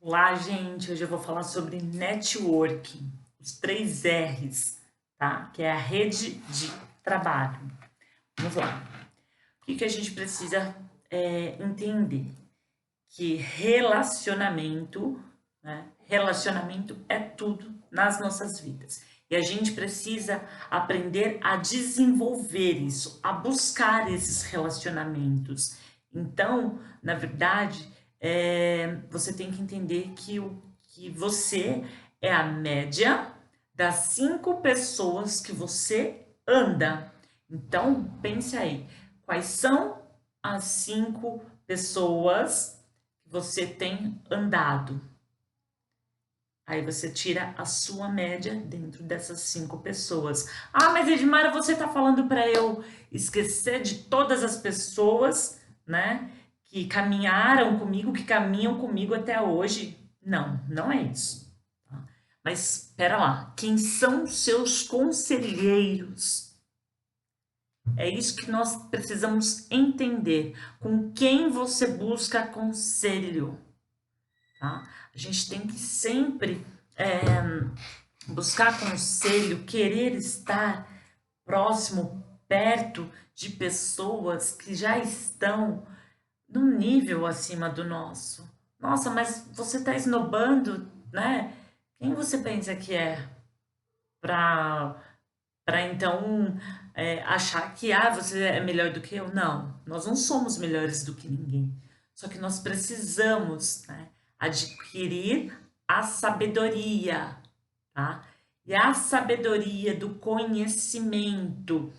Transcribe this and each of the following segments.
Olá, gente! Hoje eu vou falar sobre networking, os 3 R's, tá? Que é a rede de trabalho. Vamos lá. O que a gente precisa entender? Que relacionamento, né? Relacionamento é tudo nas nossas vidas. E a gente precisa aprender a desenvolver isso, a buscar esses relacionamentos. Então, na verdade, você tem que entender que você é a média das 5 pessoas que você anda. Então, pense aí, quais são as 5 pessoas que você tem andado? Aí você tira a sua média dentro dessas 5 pessoas. Ah, mas Edmara, você tá falando para eu esquecer de todas as pessoas, né, que caminharam comigo, que caminham comigo até hoje? Não, não é isso. Tá? Mas espera lá, quem são seus conselheiros? É isso que nós precisamos entender. Com quem você busca conselho? Tá? A gente tem que sempre buscar conselho, querer estar próximo, perto de pessoas que já estão num nível acima do nosso. Nossa, mas você está esnobando, né? Quem você pensa que é para então achar que você é melhor do que eu? Não, nós não somos melhores do que ninguém. Só que nós precisamos, né, adquirir a sabedoria, tá? E a sabedoria do conhecimento.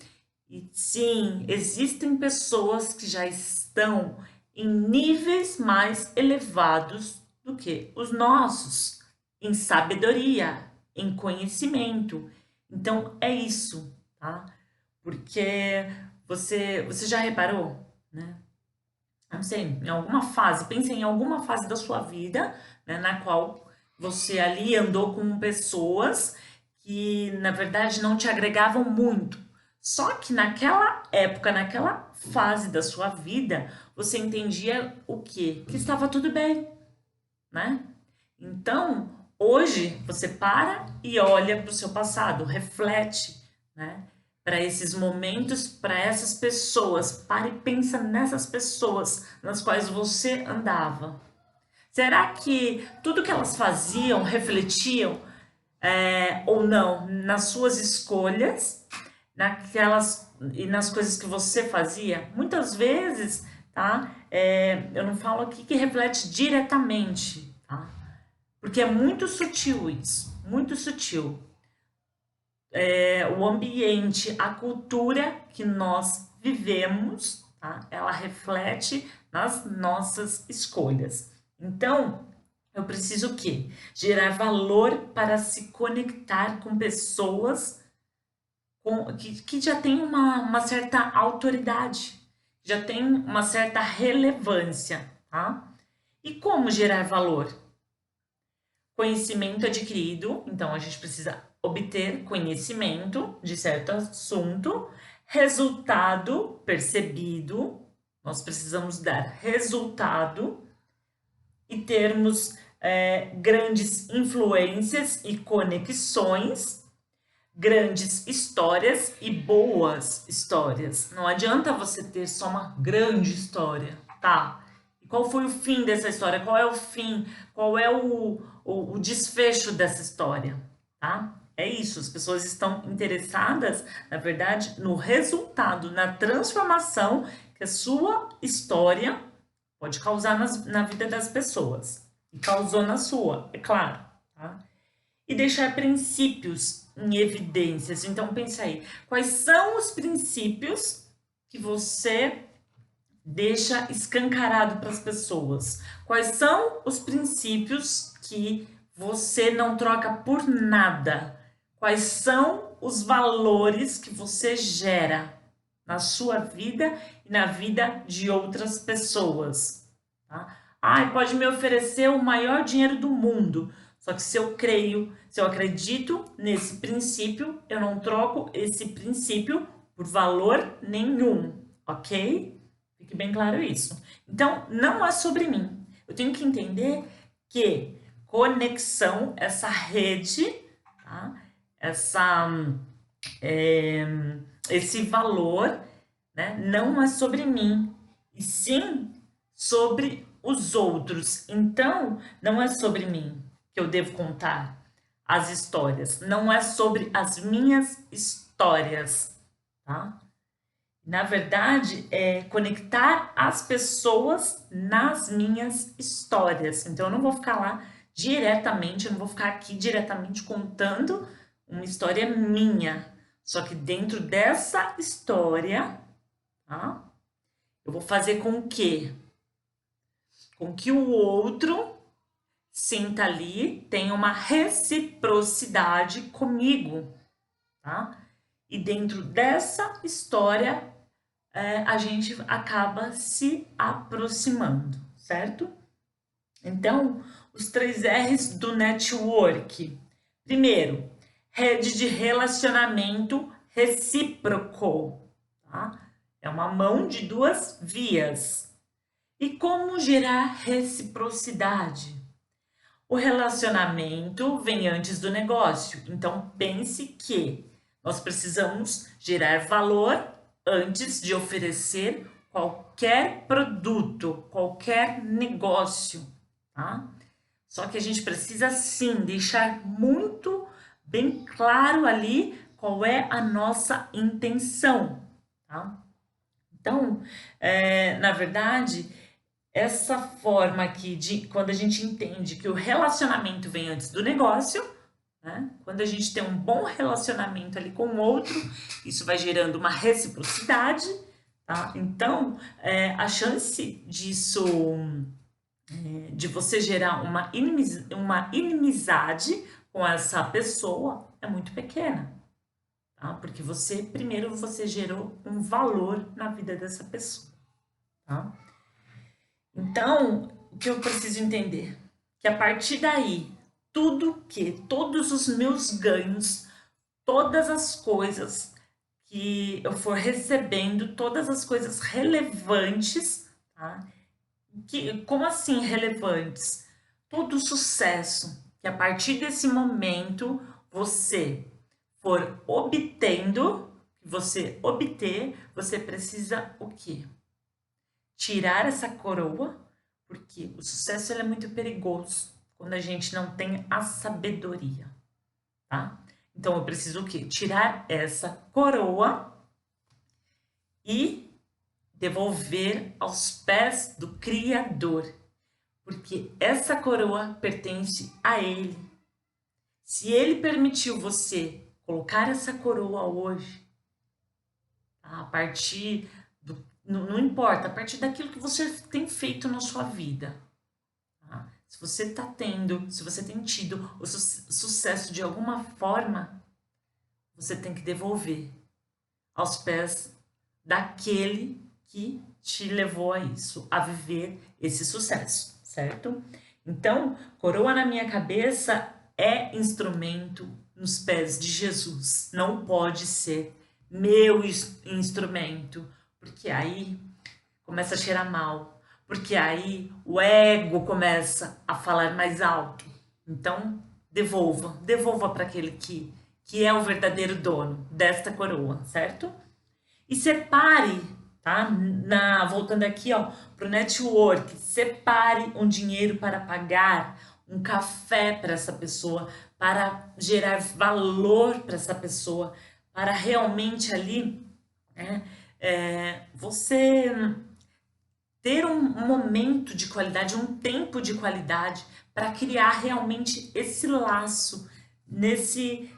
E sim, existem pessoas que já estão em níveis mais elevados do que os nossos, em sabedoria, em conhecimento. Então é isso, tá? Porque você já reparou, né? Não sei, em alguma fase, pensa em alguma fase da sua vida, né, na qual você ali andou com pessoas que, na verdade, não te agregavam muito. Só que naquela época, naquela fase da sua vida, você entendia o quê? Que estava tudo bem, né? Então, hoje você para e olha para o seu passado, reflete, né? Para esses momentos, para essas pessoas, para e pensa nessas pessoas nas quais você andava. Será que tudo que elas faziam refletiam ou não nas suas escolhas, naquelas e nas coisas que você fazia? Muitas vezes, tá? Eu não falo aqui que reflete diretamente, tá? Porque é muito sutil isso, muito sutil. O ambiente, a cultura que nós vivemos, tá? Ela reflete nas nossas escolhas. Então, eu preciso o quê? Gerar valor para se conectar com pessoas que já têm uma certa autoridade, já tem uma certa relevância, tá? E como gerar valor? Conhecimento adquirido, então a gente precisa obter conhecimento de certo assunto, resultado percebido, nós precisamos dar resultado e termos grandes influências e conexões, grandes histórias e boas histórias. Não adianta você ter só uma grande história, tá? E qual foi o fim dessa história? Qual é o fim? Qual é o desfecho dessa história, tá? É isso, as pessoas estão interessadas, na verdade, no resultado, na transformação que a sua história pode causar na vida das pessoas. E causou na sua, é claro, tá? E deixar princípios em evidências. Então, pensa aí, quais são os princípios que você deixa escancarado para as pessoas? Quais são os princípios que você não troca por nada? Quais são os valores que você gera na sua vida e na vida de outras pessoas? Tá? Ai, pode me oferecer o maior dinheiro do mundo. Só que se eu creio, se eu acredito nesse princípio, eu não troco esse princípio por valor nenhum, ok? Fique bem claro isso. Então, não é sobre mim. Eu tenho que entender que conexão, essa rede, tá? Esse valor, né, não é sobre mim, e sim sobre os outros. Então, não é sobre mim que eu devo contar as histórias, não é sobre as minhas histórias, tá? Na verdade, é conectar as pessoas nas minhas histórias. Então, eu não vou ficar lá diretamente, eu não vou ficar aqui diretamente contando uma história minha. Só que dentro dessa história, tá? Eu vou fazer com que o outro sinta ali, tenha uma reciprocidade comigo, tá? E dentro dessa história, a gente acaba se aproximando, certo? Então, os 3 R's do network. Primeiro, rede de relacionamento recíproco, tá? É uma mão de 2 vias. E como gerar reciprocidade? O relacionamento vem antes do negócio, então pense que nós precisamos gerar valor antes de oferecer qualquer produto, qualquer negócio, tá? Só que a gente precisa sim deixar muito bem claro ali qual é a nossa intenção, tá? Então, na verdade, essa forma aqui de quando a gente entende que o relacionamento vem antes do negócio, né? Quando a gente tem um bom relacionamento ali com o outro, isso vai gerando uma reciprocidade, tá? Então, a chance disso, de você gerar uma inimizade com essa pessoa é muito pequena, tá? Porque primeiro você gerou um valor na vida dessa pessoa, tá? Então, o que eu preciso entender? Que a partir daí, todos os meus ganhos, todas as coisas que eu for recebendo, todas as coisas relevantes, tá? Como assim relevantes? Todo o sucesso que a partir desse momento você for obtendo, você obter, você precisa o quê? Tirar essa coroa, porque o sucesso é muito perigoso quando a gente não tem a sabedoria, tá? Então eu preciso o quê? Tirar essa coroa e devolver aos pés do Criador, porque essa coroa pertence a Ele. Se Ele permitiu você colocar essa coroa hoje, tá? A partir não importa, a partir daquilo que você tem feito na sua vida. Tá? Se você tem tido o sucesso de alguma forma, você tem que devolver aos pés daquele que te levou a isso, a viver esse sucesso, certo? Então, coroa na minha cabeça é instrumento nos pés de Jesus. Não pode ser meu instrumento, porque aí começa a cheirar mal, porque aí o ego começa a falar mais alto. Então, devolva para aquele que é o verdadeiro dono desta coroa, certo? E separe, tá? Voltando aqui, ó, pro network, separe um dinheiro para pagar um café para essa pessoa, para gerar valor para essa pessoa, para realmente ali, né, você ter um momento de qualidade, um tempo de qualidade para criar realmente esse laço nesse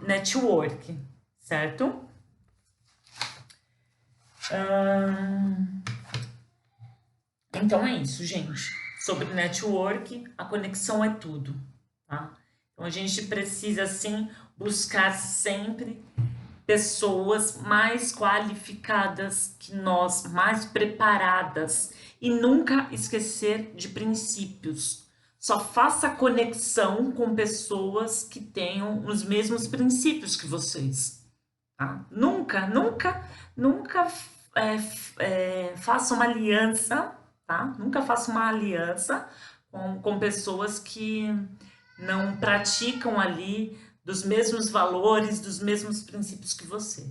network, certo? Então é isso, gente. Sobre network, a conexão é tudo, tá? Então a gente precisa, sim, buscar sempre pessoas mais qualificadas que nós, mais preparadas e nunca esquecer de princípios. Só faça conexão com pessoas que tenham os mesmos princípios que vocês, tá? Nunca faça uma aliança, tá? Nunca faça uma aliança com pessoas que não praticam ali dos mesmos valores, dos mesmos princípios que você.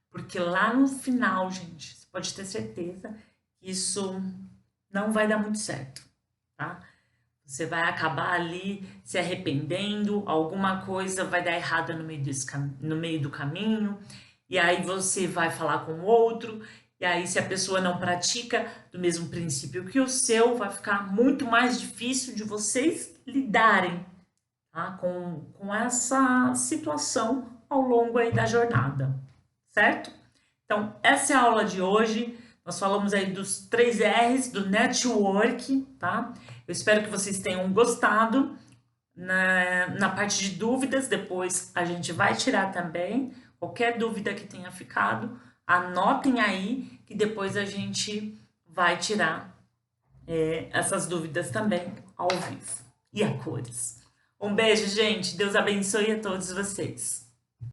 Porque lá no final, gente, você pode ter certeza que isso não vai dar muito certo, tá? Você vai acabar ali se arrependendo, alguma coisa vai dar errada no meio do caminho, e aí você vai falar com o outro, e aí se a pessoa não pratica do mesmo princípio que o seu, vai ficar muito mais difícil de vocês lidarem, tá? Com essa situação ao longo aí da jornada, certo? Então, essa é a aula de hoje. Nós falamos aí dos 3 R's do network, tá? Eu espero que vocês tenham gostado. Na parte de dúvidas, depois a gente vai tirar também. Qualquer dúvida que tenha ficado, anotem aí, que depois a gente vai tirar essas dúvidas também ao vivo e a cores. Um beijo, gente. Deus abençoe a todos vocês.